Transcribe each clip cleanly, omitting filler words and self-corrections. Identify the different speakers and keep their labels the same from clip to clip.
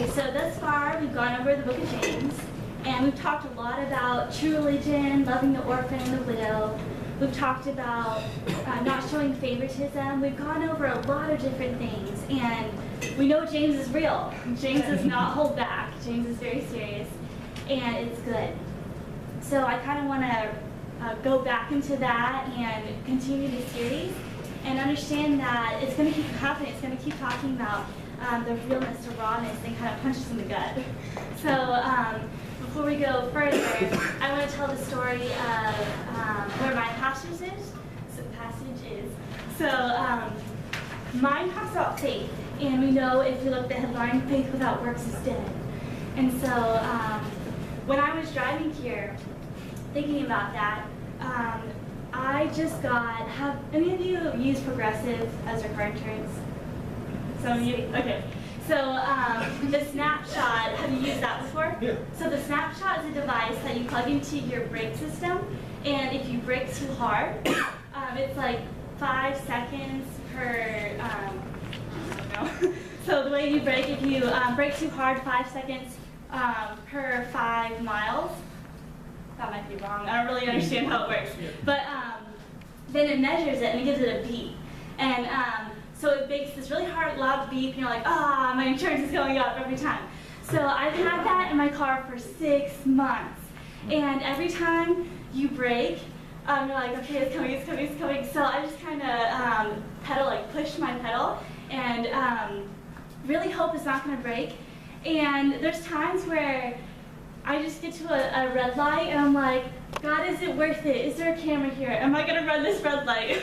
Speaker 1: Okay, so thus far we've gone over the book of James, and we've talked a lot about true religion, loving the orphan and the widow. We've talked about not showing favoritism. We've gone over a lot of different things, and we know James is real. James does not hold back. James is very serious, and it's good. So I kind of want to go back into that and continue the series and understand that it's going to keep happening. It's going to keep talking about the realness, the rawness, and kind of punches in the gut. So before we go further, I want to tell the story of where my passage is. So mine talks about faith, and we know if you look at the headline, faith without works is dead. And so when I was driving here, thinking about that, I just got, have any of you used Progressive as your car insurance? Some of you? Okay. So the Snapshot, have you used that before?
Speaker 2: Yeah.
Speaker 1: So the Snapshot is a device that you plug into your brake system, and if you brake too hard, it's like 5 seconds per, I don't know. So the way you brake, if you brake too hard, 5 seconds per 5 miles. That might be wrong. I don't really understand how it works. But then it measures it and it gives it a beep. And so it makes this really hard, loud beep, and you're like, ah, my insurance is going up every time. So I've had that in my car for 6 months. And every time you brake, you're like, okay, it's coming, it's coming, it's coming. So I just kind of pedal, like push my pedal, and really hope it's not going to break. And there's times where I just get to a red light, and I'm like, God, is it worth it? Is there a camera here? Am I going to run this red light?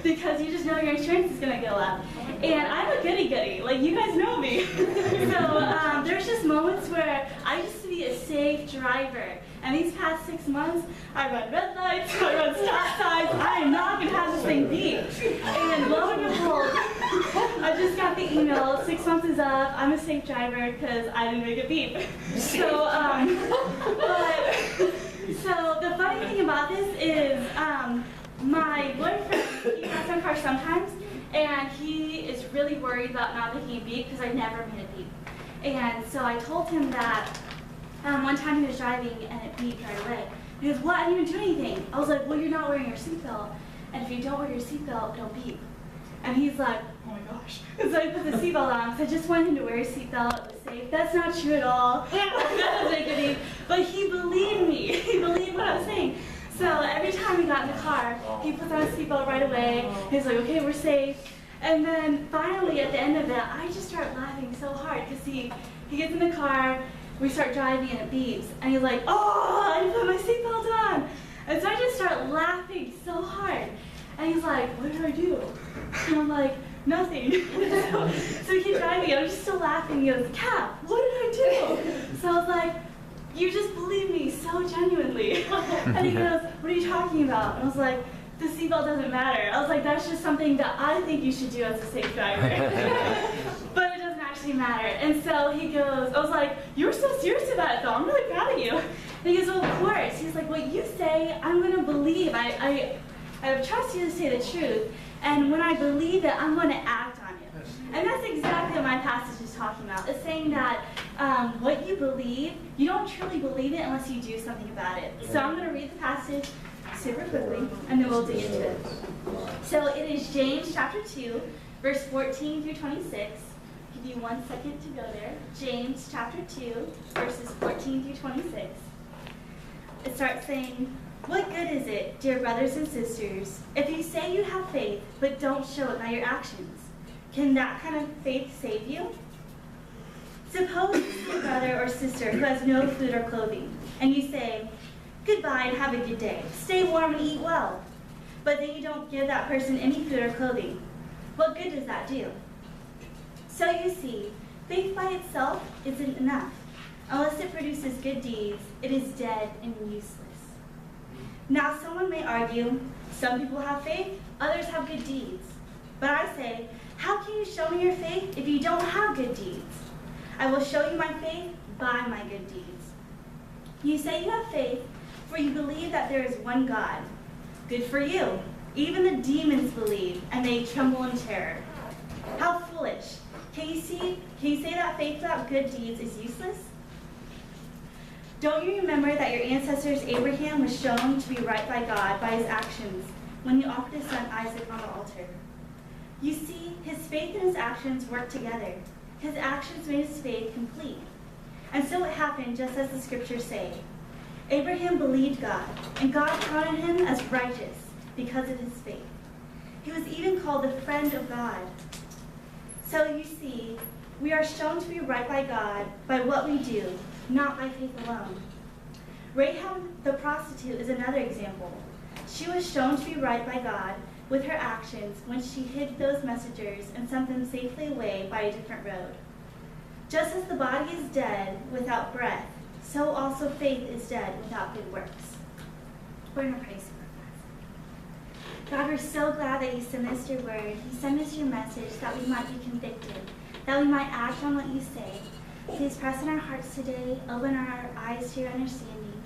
Speaker 1: Because you just know your insurance is going to go up. And I'm a goody-goody. Like, you guys know me. So there's just moments where I used to be a safe driver. And these past 6 months, I run red lights, I run stop signs. I am not going to have this thing beep. And lo and behold, I just got the email, 6 months is up, I'm a safe driver because I didn't make a beep. So, so the funny thing about this is my boyfriend, he has my car sometimes, and he is really worried about not making a beep because I never made a beep. And so I told him that one time he was driving and it beeped right away. He goes, what? I didn't even do anything. I was like, well, you're not wearing your seatbelt, and if you don't wear your seatbelt, it'll beep. And he's like, oh my gosh. And so I put the seatbelt on because I just wanted him to wear his seatbelt. It was safe. That's not true at all. That doesn't make any. But he believed me. He believed what I was saying. So every time we got in the car, he puts on his seatbelt right away. He's like, okay, we're safe. And then finally, at the end of it, I just start laughing so hard because he gets in the car, we start driving, and it beeps. And he's like, oh, I didn't put my seatbelt on. And so I just start laughing so hard. And he's like, what did I do? And I'm like, nothing. So we keep driving, I'm just still laughing. He goes, Kat, what did I do? So I was like, you just believe me so genuinely. And he goes, what are you talking about? And I was like, the seatbelt doesn't matter. I was like, that's just something that I think you should do as a safe driver. But it doesn't actually matter. And so he goes, I was like, you were so serious about it though, I'm really proud of you. And he goes, well, of course. He's like, what you say, I'm gonna believe. I trust you to say the truth. And when I believe it, I'm going to act on it. And that's exactly what my passage is talking about. It's saying that what you believe, you don't truly believe it unless you do something about it. So I'm going to read the passage super quickly, and then we'll dig into it. So it is James chapter 2, verse 14 through 26. Give you 1 second to go there. James chapter 2, verses 14 through 26. It starts saying, what good is it, dear brothers and sisters, if you say you have faith, but don't show it by your actions? Can that kind of faith save you? Suppose you see a brother or sister who has no food or clothing, and you say, goodbye and have a good day. Stay warm and eat well. But then you don't give that person any food or clothing. What good does that do? So you see, faith by itself isn't enough. Unless it produces good deeds, it is dead and useless. Now someone may argue, some people have faith, others have good deeds. But I say, how can you show me your faith if you don't have good deeds? I will show you my faith by my good deeds. You say you have faith, for you believe that there is one God. Good for you. Even the demons believe, and they tremble in terror. How foolish. Can you say that faith without good deeds is useless? Don't you remember that your ancestors Abraham was shown to be right by God by his actions when he offered his son Isaac on the altar? You see, his faith and his actions worked together. His actions made his faith complete. And so it happened just as the scriptures say. Abraham believed God, and God counted him as righteous because of his faith. He was even called the friend of God. So you see, we are shown to be right by God by what we do, not by faith alone. Rahab the prostitute is another example. She was shown to be right by God with her actions when she hid those messengers and sent them safely away by a different road. Just as the body is dead without breath, so also faith is dead without good works. We're going to pray some of that. God, we're so glad that you sent us your word. You sent us your message that we might be convicted, that we might act on what you say. Please press in our hearts today, open our eyes to your understanding,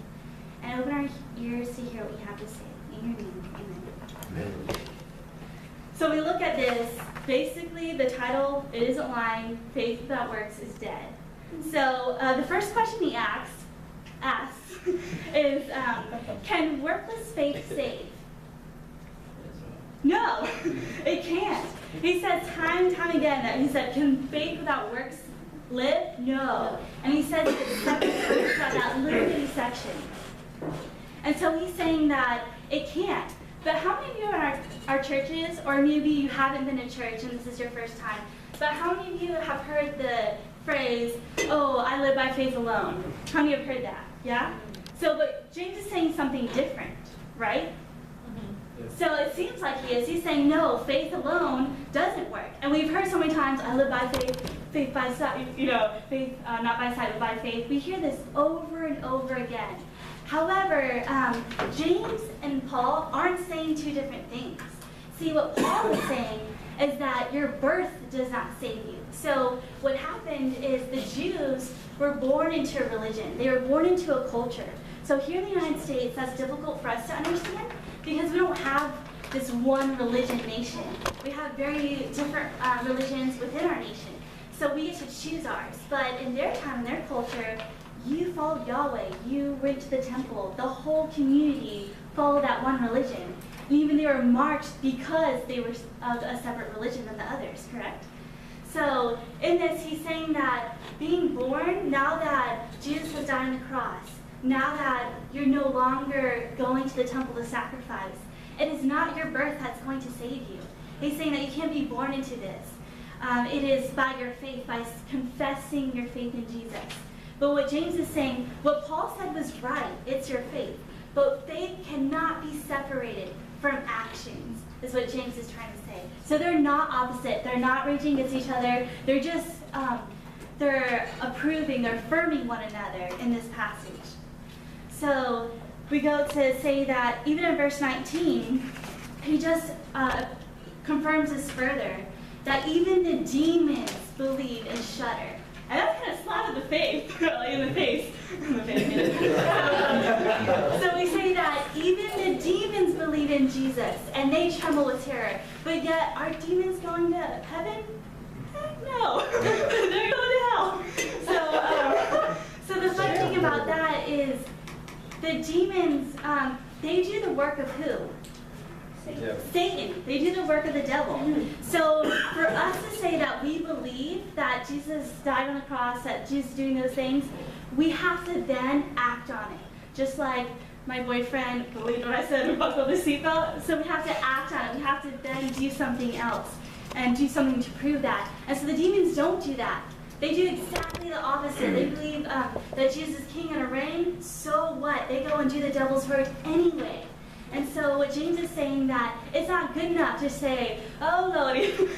Speaker 1: and open our ears to hear what you have to say. In your name, amen.
Speaker 2: Amen.
Speaker 1: So we look at this, basically the title, it isn't lying, faith without works is dead. So the first question he asks is, can workless faith save? No, it can't. He says time and time again that he said, can faith without works live? No. And he says it's separate from that little bitty section. And so he's saying that it can't. But how many of you in our churches, or maybe you haven't been to church and this is your first time, but how many of you have heard the phrase, oh, I live by faith alone? How many have heard that? Yeah? So, but James is saying something different, right? Mm-hmm. So it seems like he is. He's saying, no, faith alone doesn't work. And we've heard so many times, I live by faith by sight, faith not by sight, but by faith. We hear this over and over again. However, James and Paul aren't saying two different things. See, what Paul is saying is that your birth does not save you. So what happened is the Jews were born into a religion. They were born into a culture. So here in the United States, that's difficult for us to understand because we don't have this one religion nation. We have very different religions within our nation. So we get to choose ours. But in their time, in their culture, you followed Yahweh. You went to the temple. The whole community followed that one religion. And even they were marked because they were of a separate religion than the others, correct? So in this, he's saying that being born, now that Jesus has died on the cross, now that you're no longer going to the temple to sacrifice, it is not your birth that's going to save you. He's saying that you can't be born into this. It is by your faith, by confessing your faith in Jesus. But what James is saying, what Paul said was right, it's your faith. But faith cannot be separated from actions, is what James is trying to say. So they're not opposite. They're not raging against each other. They're just, they're approving, they're affirming one another in this passage. So we go to say that even in verse 19, he just confirms this further, that even the demons believe and shudder. And that's kind of slap in the face, in the face. So we say that even the demons believe in Jesus, and they tremble with terror. But yet, are demons going to heaven? Heck no. They're going to hell. So the fun thing about that is the demons, they do the work of who? Satan. They do the work of the devil. So for us to say that we believe that Jesus died on the cross, that Jesus is doing those things, we have to then act on it. Just like my boyfriend believed what I said and buckled the seatbelt. So we have to act on it. We have to then do something else and do something to prove that. And so the demons don't do that. They do exactly the opposite. They believe that Jesus is king and a reign. So what? They go and do the devil's work anyway. And so what James is saying that it's not good enough to say, oh, Lord,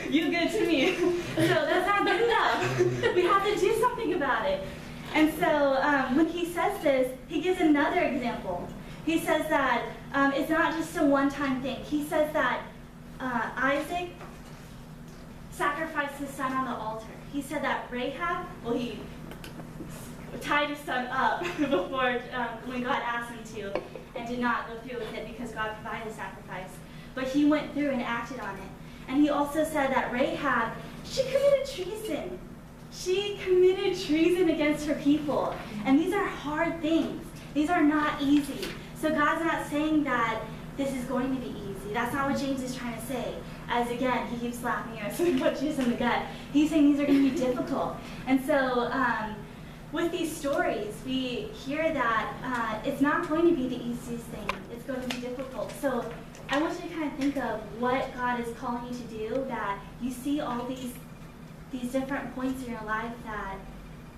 Speaker 1: you good to me. So that's not good enough. We have to do something about it. And so when he says this, he gives another example. He says that it's not just a one-time thing. He says that Isaac sacrificed his son on the altar. He said that Rahab, he tied his son up before when God asked him to, and did not go through with it because God provided a sacrifice. But he went through and acted on it. And he also said that Rahab she committed treason. She committed treason against her people. And these are hard things. These are not easy. So God's not saying that this is going to be easy. That's not what James is trying to say. As again, he keeps slapping us and punching us in the gut. He's saying these are going to be difficult. And so with these stories, we hear that it's not going to be the easiest thing. It's going to be difficult. So I want you to kind of think of what God is calling you to do, that you see all these different points in your life that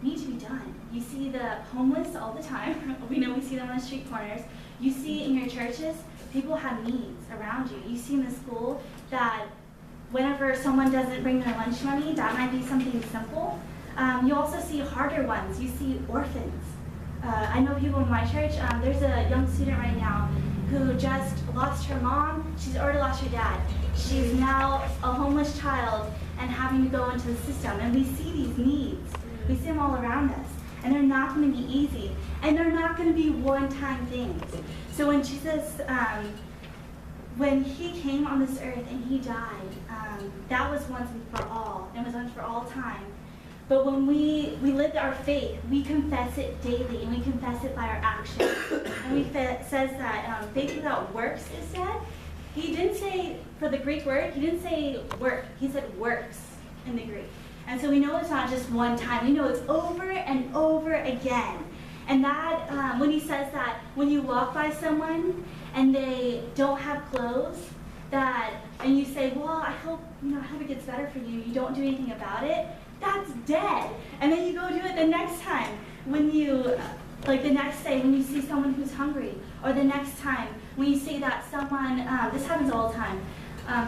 Speaker 1: need to be done. You see the homeless all the time. We know we see them on the street corners. You see in your churches, people have needs around you. You see in the school that whenever someone doesn't bring their lunch money, that might be something simple. You also see harder ones. You see orphans. I know people in my church, there's a young student right now who just lost her mom. She's already lost her dad. She's now a homeless child and having to go into the system. And we see these needs. We see them all around us. And they're not going to be easy. And they're not going to be one-time things. So when Jesus, when he came on this earth and he died, that was once and for all. It was once for all time. But when we live our faith, we confess it daily, and we confess it by our actions. And says that faith without works is dead. He didn't say, for the Greek word, he didn't say work. He said works in the Greek. And so we know it's not just one time. We know it's over and over again. And that, when he says that, when you walk by someone and they don't have clothes, and you say, well, I hope it gets better for you. You don't do anything about it. That's dead. And then you go do it the next time when you, like the next day when you see someone who's hungry, or the next time when you see that someone, this happens all the time.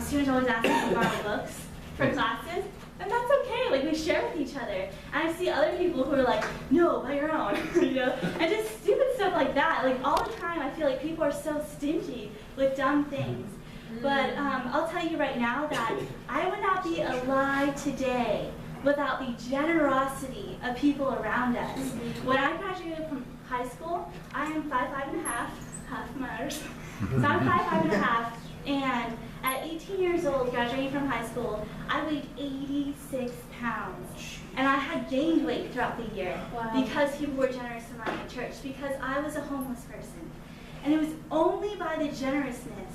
Speaker 1: Students always ask me to borrow books for classes, and that's okay. Like, we share with each other. And I see other people who are like, no, buy your own, and just stupid stuff like that. Like, all the time, I feel like people are so stingy with dumb things. But I'll tell you right now that I would not be alive today without the generosity of people around us. When I graduated from high school, I am 5'5.5", half matters. So I'm 5'5.5", and at 18 years old, graduating from high school, I weighed 86 pounds. And I had gained weight throughout the year because people were generous in my church, because I was a homeless person. And it was only by the generousness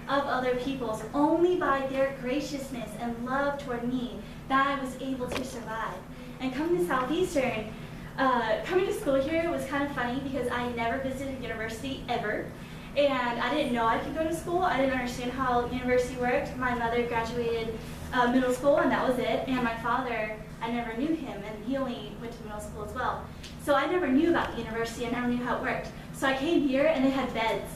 Speaker 1: of other people's, only by their graciousness and love toward me, that I was able to survive. And coming to Southeastern, coming to school here was kind of funny because I never visited university ever. And I didn't know I could go to school. I didn't understand how university worked. My mother graduated middle school, and that was it. And my father, I never knew him, and he only went to middle school as well. So I never knew about the university. I never knew how it worked. So I came here, and they had beds.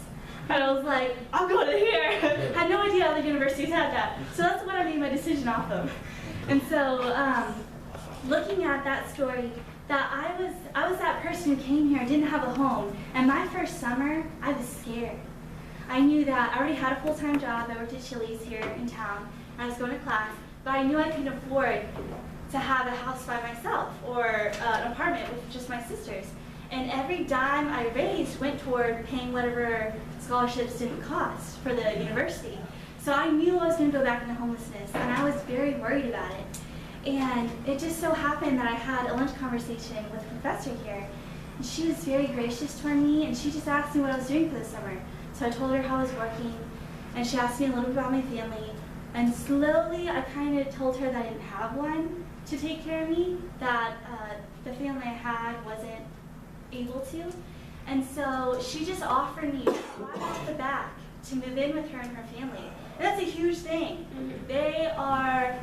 Speaker 1: And I was like, I'm going to here. I had no idea other universities had that. So that's what I made my decision off of. And so looking at that story, that I was that person who came here and didn't have a home. And my first summer, I was scared. I knew that I already had a full-time job. I worked at Chili's here in town. And I was going to class. But I knew I couldn't afford to have a house by myself or an apartment with just my sisters. And every dime I raised went toward paying whatever scholarships didn't cost for the university. So I knew I was going to go back into homelessness, and I was very worried about it. And it just so happened that I had a lunch conversation with a professor here, and she was very gracious toward me, and she just asked me what I was doing for the summer. So I told her how I was working, and she asked me a little bit about my family, and slowly I kind of told her that I didn't have one to take care of me, that the family I had wasn't able to. And so she just offered me right off the bat to move in with her and her family. And that's a huge thing. They are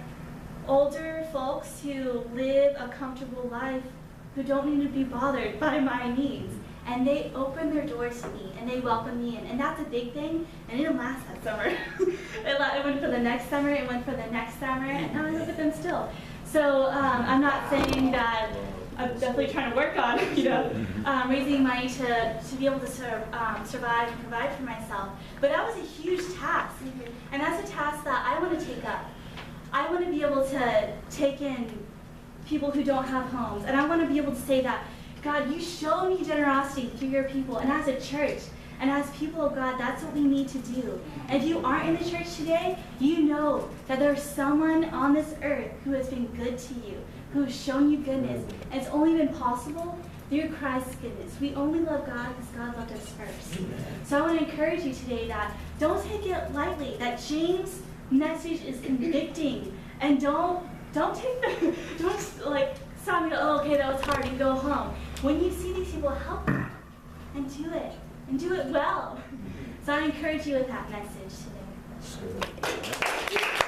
Speaker 1: older folks who live a comfortable life, who don't need to be bothered by my needs. And they open their doors to me, and they welcome me in. And that's a big thing, and it didn't last that summer. It went for the next summer, it went for the next summer, and now I live with them still. So I'm not saying that I'm definitely trying to work on, raising money to be able to survive and provide for myself. But that was a huge task, and that's a task that I want to take up. I want to be able to take in people who don't have homes, and I want to be able to say that, God, you show me generosity through your people, and as a church, And as people of God, that's what we need to do. And if you aren't in the church today, you know that there's someone on this earth who has been good to you, who has shown you goodness. And it's only been possible through Christ's goodness. We only love God because God loved us first. So I want to encourage you today that don't take it lightly, that James' message is convicting. And don't like stop and go, oh, okay, that was hard, and go home. When you see these people, help them and do it well. So I encourage you with that message today.